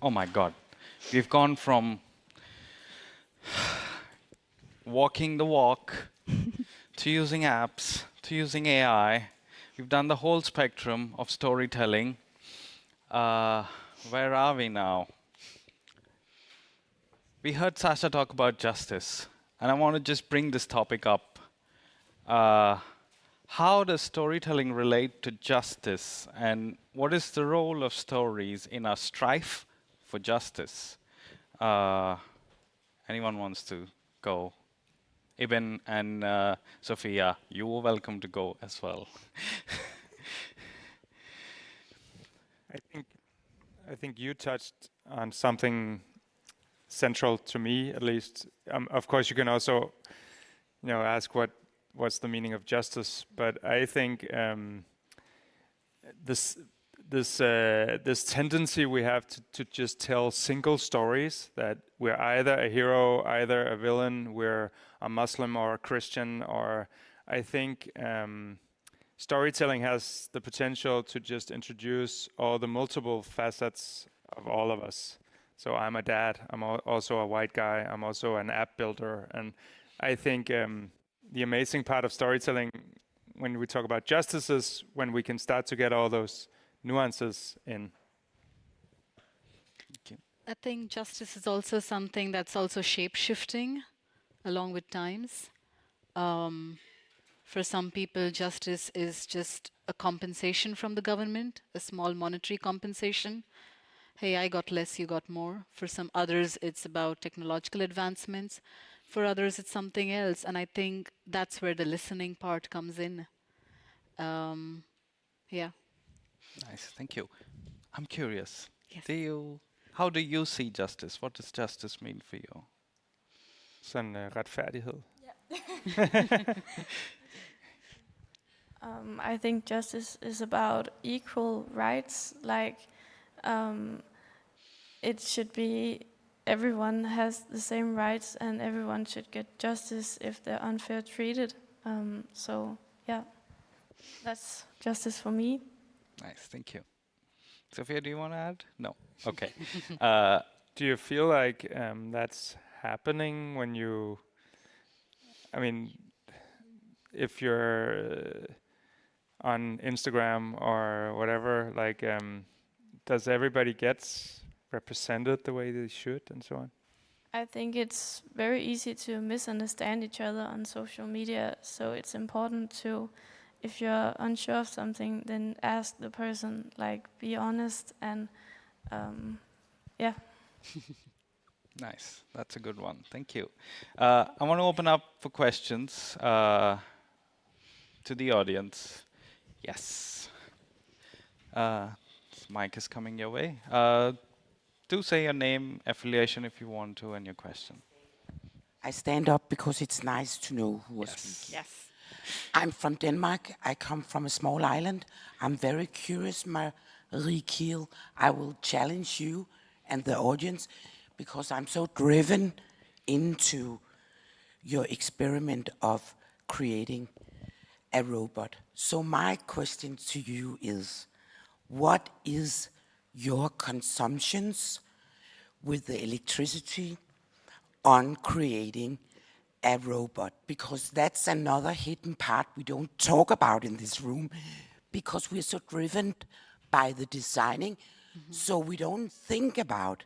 Oh my God. We've gone from walking the walk to using apps to using AI. We've done the whole spectrum of storytelling. Uh, where are we now? We heard Sasha talk about justice, and I want to just bring this topic up. Uh, how does storytelling relate to justice, and what is the role of stories in our strife for justice? Uh, anyone wants to go? Iben and Sophia, you are welcome to go as well. I think I think you touched on something central to me, at least. Of course, you can also, ask what's the meaning of justice. But I think this this tendency we have to just tell single stories, that we're either a hero, either a villain, we're a Muslim or a Christian, or I think storytelling has the potential to just introduce all the multiple facets of all of us. So I'm a dad, I'm also a white guy, I'm also an app builder. And I think the amazing part of storytelling when we talk about justice is when we can start to get all those nuances in. I think justice is also something that's also shape-shifting along with times. For some people, justice is just a compensation from the government, a small monetary compensation. Hey, I got less, you got more. For some others, it's about technological advancements. For others, it's something else. And I think that's where the listening part comes in. Yeah. Nice, thank you. I'm curious. Yes. How do you see justice? What does justice mean for you? Sådan retfærdighed. I think justice is about equal rights. Like, it should be everyone has the same rights, and everyone should get justice if they're unfair treated. So, yeah, that's justice for me. Nice, thank you. Sophia, do you want to add? No. Okay. Do you feel like that's happening when you, I mean, if you're on Instagram or whatever, like, does everybody get represented the way they should and so on? I think it's very easy to misunderstand each other on social media, so it's important to, if you're unsure of something, then ask the person, like, be honest, and yeah. Nice, that's a good one. Thank you. I want to open up for questions to the audience. Yes. This mic is coming your way. Do say your name, affiliation if you want to, and your question. I stand up because it's nice to know who is Yes. speaking. Yes. I'm from Denmark. I come from a small island. I'm very curious, Marie Kiel. I will challenge you and the audience because I'm so driven into your experiment of creating a robot. So my question to you is, what is your consumptions with the electricity on creating a robot? Because that's another hidden part we don't talk about in this room, because we're so driven by the designing, so we don't think about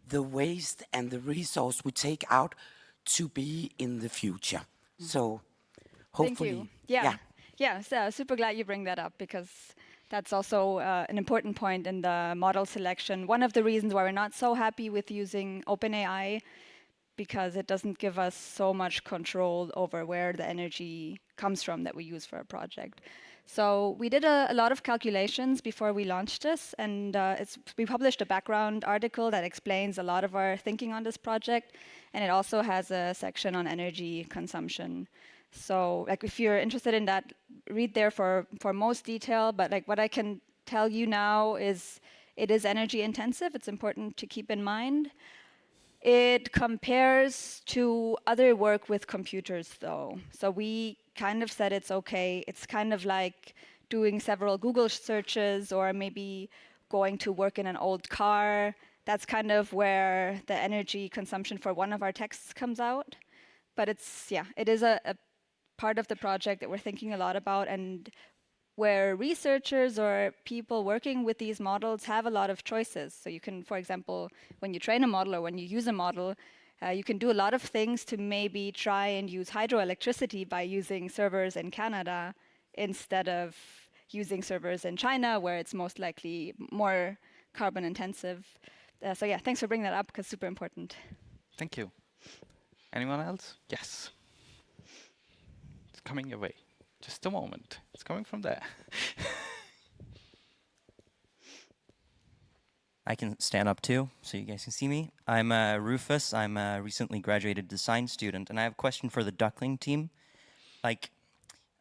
the waste and the resource we take out to be in the future. So hopefully, Thank you. Yeah. So super glad you bring that up, because that's also an important point in the model selection. One of the reasons why we're not so happy with using OpenAI, because it doesn't give us so much control over where the energy comes from that we use for a project. So we did a lot of calculations before we launched this, and we published a background article that explains a lot of our thinking on this project, and it also has a section on energy consumption. So, like, if you're interested in that, read there for most detail. But like, what I can tell you now is it is energy intensive. It's important to keep in mind. It compares to other work with computers, though. So we kind of said it's okay. It's kind of like doing several Google searches, or maybe going to work in an old car that's kind of where the energy consumption for one of our texts comes out. But it is a part of the project that we're thinking a lot about, and where researchers or people working with these models have a lot of choices. So you can, for example, when you train a model or when you use a model, you can do a lot of things to maybe try and use hydroelectricity by using servers in Canada instead of using servers in China, where it's most likely more carbon intensive. So yeah, thanks for bringing that up, because super important. Thank you. Anyone else? Yes. It's coming your way. Just a moment. It's coming from there. I can stand up too, so you guys can see me. I'm Rufus. I'm a recently graduated design student, and I have a question for the Duckling team. Like,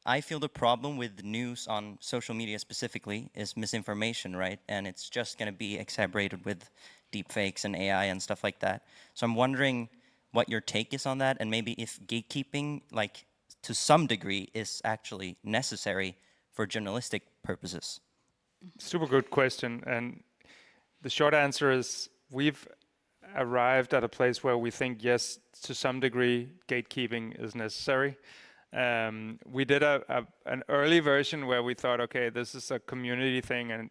I feel the problem with the news on social media specifically is misinformation, right? And it's just going to be exacerbated with deepfakes and AI and stuff like that. So I'm wondering what your take is on that, and maybe if gatekeeping, like, to some degree, is actually necessary for journalistic purposes. Super good question. And the short answer is we've arrived at a place where we think, yes, to some degree, gatekeeping is necessary. We did an early version where we thought, okay, this is a community thing, and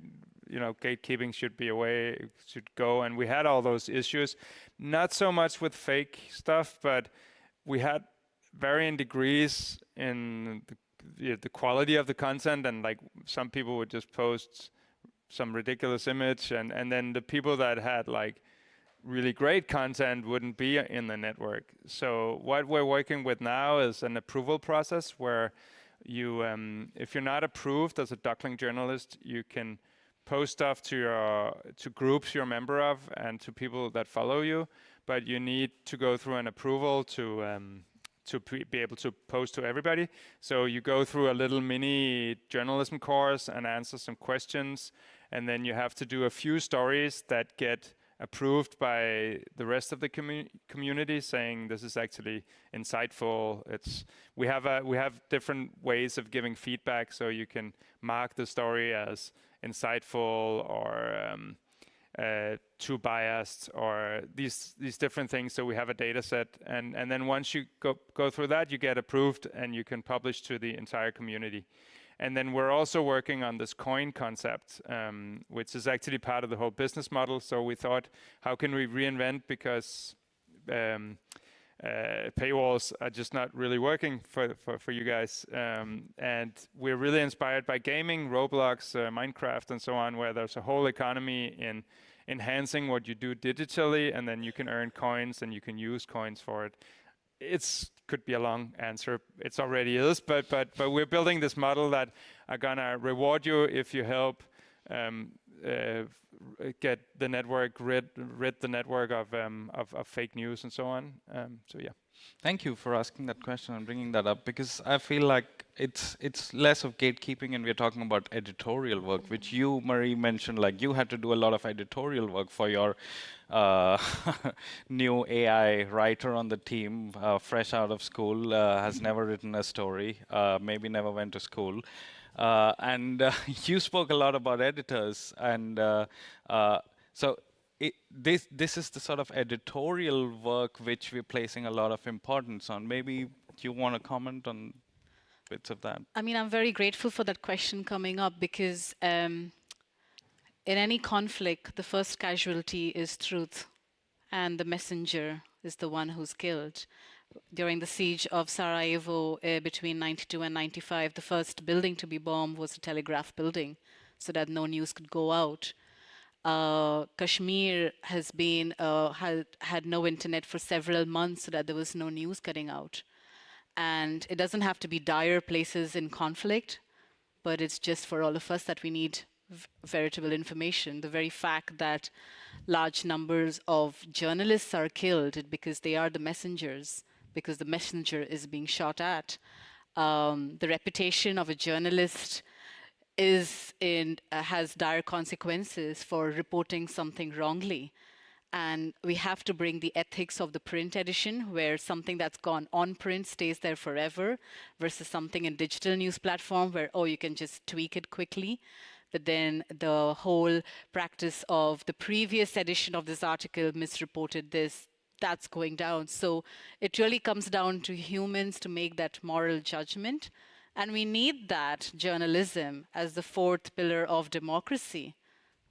gatekeeping should be a way it should go. And we had all those issues, not so much with fake stuff, but we had varying degrees in the quality of the content, and like some people would just post some ridiculous image, and then the people that had like really great content wouldn't be in the network. So what we're working with now is an approval process where you, if you're not approved as a Duckling journalist, you can post stuff to groups you're a member of and to people that follow you, but you need to go through an approval to be able to post to everybody. So you go through a little mini journalism course and answer some questions, and then you have to do a few stories that get approved by the rest of the community, saying this is actually insightful. We have different ways of giving feedback, so you can mark the story as insightful or too biased, or these different things. So we have a data set, and then once you go through that, you get approved and you can publish to the entire community. And then we're also working on this coin concept, which is actually part of the whole business model. So we thought, how can we reinvent, because paywalls are just not really working for you guys. And we're really inspired by gaming, Roblox, Minecraft, and so on, where there's a whole economy in enhancing what you do digitally, and then you can earn coins and you can use coins for it. Could be a long answer. It already is, but we're building this model that are gonna reward you if you help get the network rid the network of fake news and so on. So yeah. Thank you for asking that question and bringing that up, because I feel like it's less of gatekeeping, and we're talking about editorial work, which you, Marie, mentioned. Like, you had to do a lot of editorial work for your new AI writer on the team, fresh out of school, has never written a story, maybe never went to school. And you spoke a lot about editors, and so this is the sort of editorial work which we're placing a lot of importance on. Maybe you want to comment on bits of that? I mean, I'm very grateful for that question coming up, because in any conflict, the first casualty is truth, and the messenger is the one who's killed. During the siege of Sarajevo between 92 and 95, the first building to be bombed was a telegraph building, so that no news could go out. Kashmir has been had no internet for several months, so that there was no news getting out. And it doesn't have to be dire places in conflict, but it's just for all of us that we need veritable information. The very fact that large numbers of journalists are killed because they are the messengers, because the messenger is being shot at. The reputation of a journalist has dire consequences for reporting something wrongly. And we have to bring the ethics of the print edition, where something that's gone on print stays there forever, versus something in digital news platform where, you can just tweak it quickly. but then the whole practice of the previous edition of this article misreported this, that's going down. So it really comes down to humans to make that moral judgment. And we need that journalism as the fourth pillar of democracy,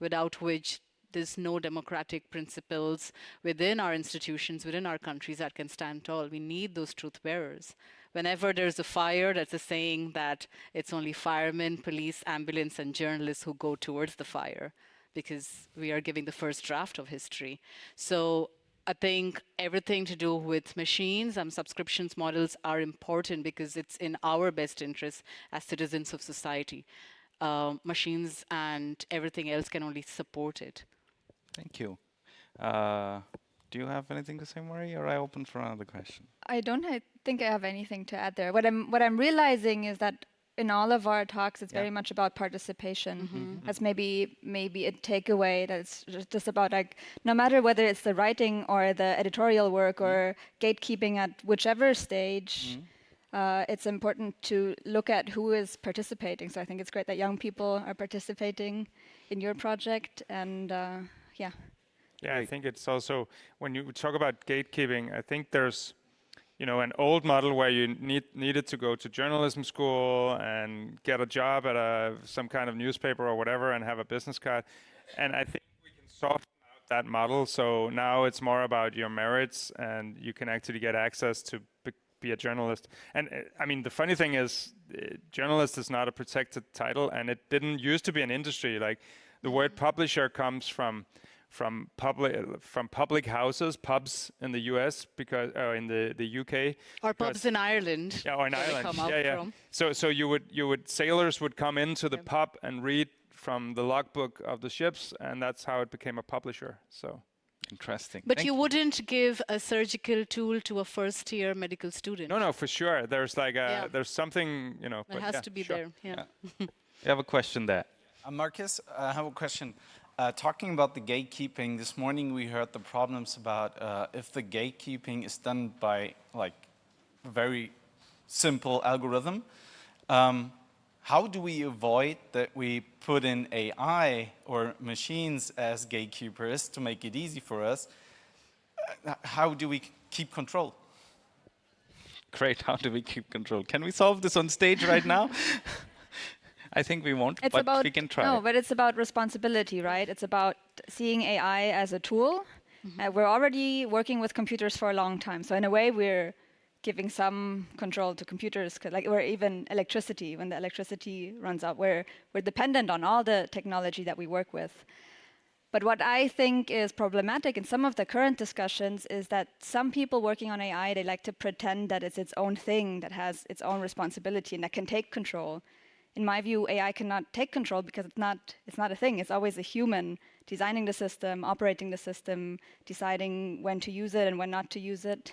without which there's no democratic principles within our institutions, within our countries that can stand tall. We need those truth bearers. Whenever there's a fire, that's a saying that it's only firemen, police, ambulance, and journalists who go towards the fire, because we are giving the first draft of history. So I think everything to do with machines and subscriptions models are important because it's in our best interest as citizens of society. Machines and everything else can only support it. Thank you. Do you have anything to say, Marie, or I open for another question? I don't think I have anything to add there. What I'm realizing is that in all of our talks, it's very much about participation. That's maybe a takeaway. That's just about like, no matter whether it's the writing or the editorial work or gatekeeping at whichever stage, it's important to look at who is participating. So I think it's great that young people are participating in your project, and yeah. Yeah, I think it's also, when you talk about gatekeeping, I think there's, an old model where you needed to go to journalism school and get a job at some kind of newspaper or whatever and have a business card. And I think we can soften out that model. So now it's more about your merits, and you can actually get access to be a journalist. And I mean, the funny thing is, journalist is not a protected title, and it didn't used to be an industry. Like, the word publisher comes from public houses, pubs in the US, because in the UK, or pubs in Ireland. Yeah, or in Ireland. From. So sailors would come into the pub and read from the logbook of the ships, and that's how it became a publisher. So interesting. But you wouldn't give a surgical tool to a first-year medical student. No, for sure. There's like there's something, It has to be there. Yeah. You have a question there. Marcus, I have a question. Talking about the gatekeeping, this morning we heard the problems about if the gatekeeping is done by like very simple algorithm. How do we avoid that we put in AI or machines as gatekeepers to make it easy for us? How do we keep control? Great, how do we keep control? Can we solve this on stage right now? I think we won't, but we can try. No, but it's about responsibility, right? It's about seeing AI as a tool. We're already working with computers for a long time. So in a way, we're giving some control to computers, or even electricity. When the electricity runs out, we're dependent on all the technology that we work with. But what I think is problematic in some of the current discussions is that some people working on AI, they like to pretend that it's its own thing, that has its own responsibility, and that can take control. In my view, AI cannot take control because it's not a thing. It's always a human designing the system, operating the system, deciding when to use it and when not to use it.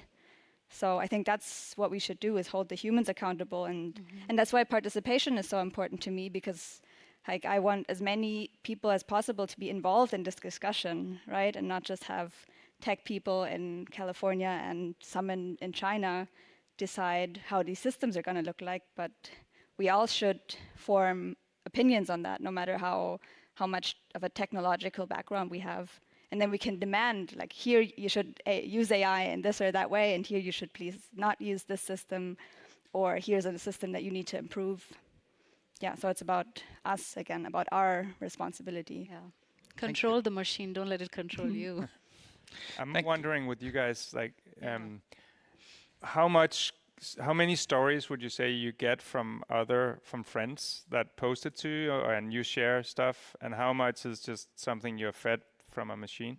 So I think that's what we should do, is hold the humans accountable. And that's why participation is so important to me, because like, I want as many people as possible to be involved in this discussion, right? And not just have tech people in California and some in China decide how these systems are going to look like, but we all should form opinions on that, no matter how much of a technological background we have. And then we can demand, like, here you should use AI in this or that way, and here you should please not use this system, or here's a system that you need to improve. Yeah, so it's about us again, about our responsibility. Yeah. Control the machine, don't let it control you. I'm wondering with you guys, like, how many stories would you say you get from friends that post it to you, and you share stuff, and how much is just something you're fed from a machine?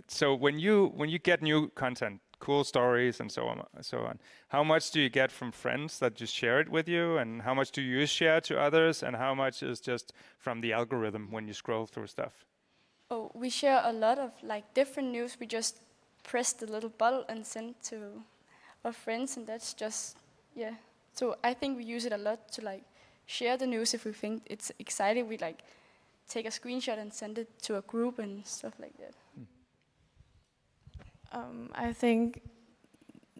So when you get new content, cool stories and so on, how much do you get from friends that just share it with you, and how much do you share to others, and how much is just from the algorithm when you scroll through stuff? Oh, we share a lot of like different news. We just press the little button and send to our friends, and that's just, So I think we use it a lot to like share the news. If we think it's exciting, we like take a screenshot and send it to a group and stuff like that. I think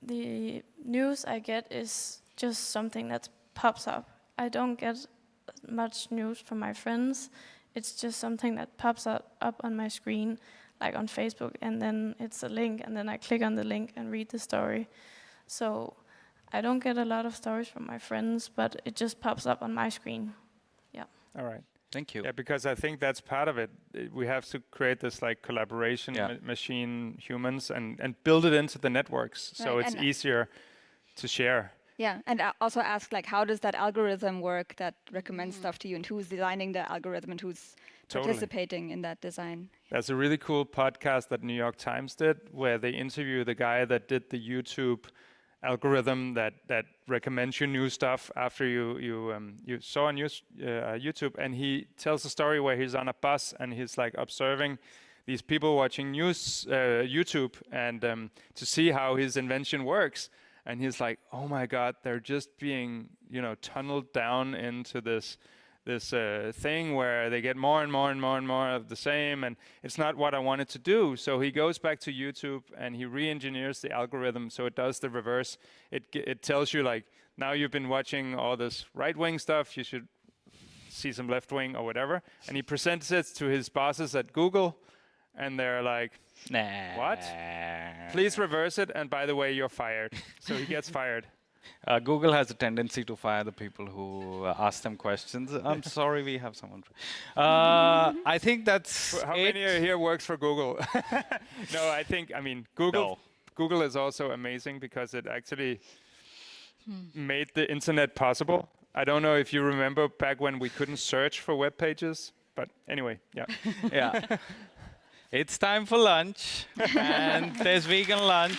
the news I get is just something that pops up. I don't get much news from my friends. It's just something that pops up on my screen, like on Facebook, and then it's a link, and then I click on the link and read the story. So I don't get a lot of stories from my friends, but it just pops up on my screen. Yeah. All right. Thank you. Yeah, because I think that's part of it. We have to create this like collaboration, Yeah. machine, humans, and build it into the networks, so Right, it's and easier to share. Yeah, and also ask like, how does that algorithm work that recommends stuff to you, and who's designing the algorithm, and who's Totally. participating in that design? There's a really cool podcast that New York Times did, where they interview the guy that did the YouTube algorithm that recommends you new stuff after you saw on YouTube, and he tells a story where he's on a bus and he's like observing these people watching news YouTube and to see how his invention works. And he's like, oh my God, they're just being, tunneled down into this thing where they get more and more and more and more of the same, and it's not what I wanted to do. So he goes back to YouTube and he re-engineers the algorithm so it does the reverse. It tells you like, now you've been watching all this right-wing stuff, you should see some left-wing or whatever. And he presents it to his bosses at Google, and they're like, Nah. what? Please reverse it, and by the way, you're fired. So he gets fired. Google has a tendency to fire the people who ask them questions. I'm sorry, we have someone. I think that's How it. many here works for Google? No, Google. No. Google is also amazing because it actually made the internet possible. I don't know if you remember back when we couldn't search for web pages, but anyway, yeah. Yeah. It's time for lunch, and there's vegan lunch.